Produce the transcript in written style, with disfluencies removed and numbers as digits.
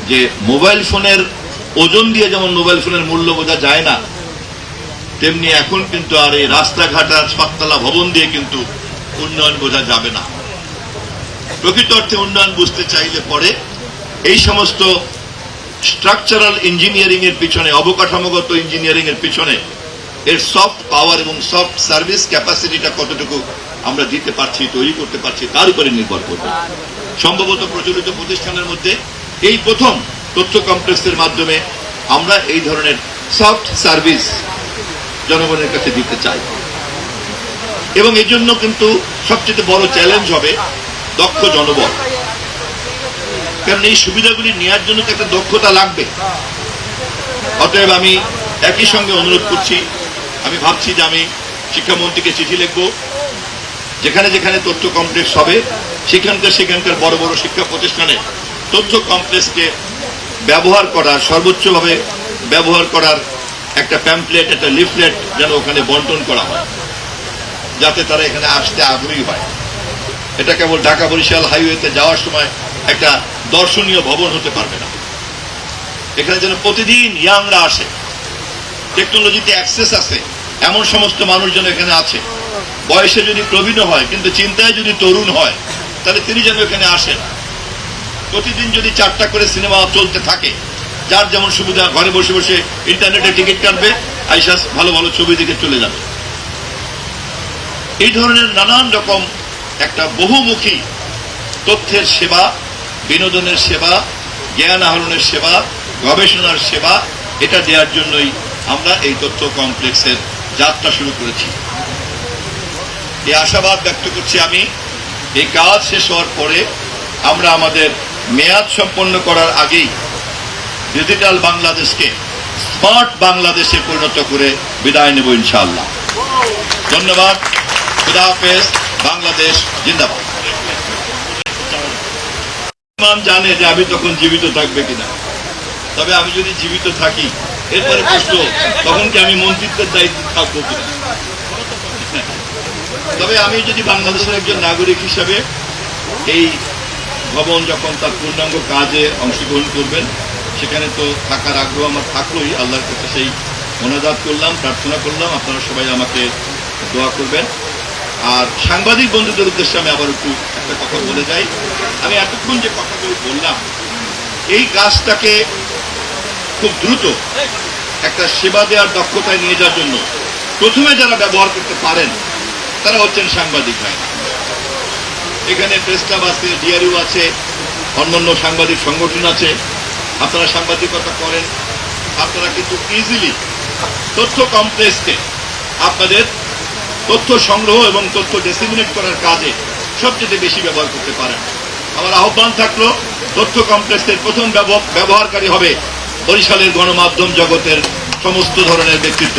যে মোবাইল ফোনের ওজন দিয়ে যেমন মোবাইল ফোনের মূল্য বোঝা যায় না, তেমনি এখন কিন্তু আর এই রাস্তাঘাট আর সাততলা ভবন দিয়ে কিন্তু উন্নয়ন বোঝা যাবে না। প্রকৃত অর্থে উন্নয়ন বুঝতে চাইলে পরে এই সমস্ত স্ট্রাকচারাল ইঞ্জিনিয়ারিং এর পিছনে, অবকাঠামোগত ইঞ্জিনিয়ারিং এর পিছনে এর সফট পাওয়ার এবং সফট সার্ভিস ক্যাপাসিটিটা কতটুকু আমরা দিতে পারছি, তৈরি করতে পারছি, তার উপরে নির্ভর করবে। সম্ভবত প্রচলিত প্রতিষ্ঠানের মধ্যে এই প্রথম তথ্য কমপ্লেক্সের মাধ্যমে আমরা এই ধরনের সফট সার্ভিস জনগণের কাছে দিতে চাই। এবং এই জন্য কিন্তু সবচেয়ে বড় চ্যালেঞ্জ হবে দক্ষ জনবল। কারণ এই সুবিধাগুলি নেওয়ার জন্য তো একটা দক্ষতা লাগবে। অতএব আমি একই সঙ্গে অনুরোধ করছি, আমি ভাবছি যে আমি শিক্ষামন্ত্রীকে চিঠি লিখব, যেখানে যেখানে তথ্য কমপ্লেক্স হবে সেখানকার বড় বড় শিক্ষা প্রতিষ্ঠানে তথ্য কমপ্লেক্সকে ব্যবহার করার, সর্বোচ্চভাবে ব্যবহার করার একটা প্যাম্পলেট, একটা লিফলেট যেন ওখানে বন্টন করা হয়, যাতে তারা এখানে আসতে আগ্রহী হয়। এটা কেবল ঢাকা বরিশাল হাইওয়েতে যাওয়ার সময় একটা দর্শনীয় ভবন হতে পারবে না। এখানে যেন প্রতিদিন ইয়াংরা আসে, টেকনোলজিতে অ্যাক্সেস আছে এমন সমস্ত মানুষজন এখানে আছে। বয়সে যদি প্রবীণ হয় কিন্তু চিন্তায় যদি তরুণ হয়, তাহলে তিনি যেন এখানে আসেন। প্রতিদিন যদি 4টা করে সিনেমা চলতে থাকে, যার যেমন সুবিধা, ঘরে বসে বসে ইন্টারনেটে টিকিট কাটবে, আইসা ভালো ভালো ছবি দেখে চলে যাবে। এই ধরনের নানান রকম একটা বহুমুখী তথ্যের সেবা, বিনোদনের সেবা, জ্ঞান আহরণের সেবা, গবেষণার সেবা, এটা দেওয়ার জন্যই আমরা এই তথ্য কমপ্লেক্সের যাত্রা শুরু করেছি। এই আশাবাদ ব্যক্ত করছি আমি, এই কাজ শেষ হওয়ার পরে আমরা আমাদের মেয়াদ সম্পন্ন করার আগেই ডিজিটাল বাংলাদেশকে স্মার্ট বাংলাদেশে পরিণত করে বিদায় নেব ইনশাআল্লাহ। ধন্যবাদ। খুদা হাফেজ। বাংলাদেশ জিন্দাবাদ। জানে যে আমি তখন জীবিত থাকবে কিনা, তবে আমি যদি জীবিত থাকি, এরপরে প্রশ্ন তখন কি আমি মন্ত্রিত্বের দায়িত্ব থাকবো কিনা। তবে আমি যদি বাংলাদেশের একজন নাগরিক হিসাবে এই ভবন যখন তার পূর্ণাঙ্গ কাজে অংশগ্রহণ করবেন, সেখানে তো থাকার আগ্রহ আমার থাকলোই। আল্লাহর কাছে সেই মোনাজাত করলাম, প্রার্থনা করলাম, আপনারা সবাই আমাকে দোয়া করবেন। আর সাংবাদিক বন্ধুদের উদ্দেশ্যে আমি আবার একটু একটা কথা বলে যাই। আমি এতক্ষণ যে কথাগুলো বললাম, এই কাজটাকে খুব দ্রুত একটা সেবা দেওয়ার দক্ষতায় নিয়ে যাওয়ার জন্য প্রথমে যারা ব্যবহার করতে পারেন তারা হচ্ছেন সাংবাদিক ভাই। এখানে প্রেস ক্লাব আছে, ডিআরইউ আছে, অন্যান্য সাংবাদিক সংগঠন আছে। আপনারা সাংবাদিকতা করেন, আপনারা কিন্তু ইজিলি তথ্য কমপ্লেক্সকে আপনাদের তথ্য সংগ্রহ এবং তথ্য ডিসেমিনেট করার কাজে সবচেয়ে বেশি ব্যবহার করতে পারেন। আমার আহ্বান থাকলো, তথ্য কমপ্লেক্সের প্রথম ব্যবহারকারী হবে বরিশালের গণমাধ্যম জগতের সমস্ত ধরনের ব্যক্তিত্ব।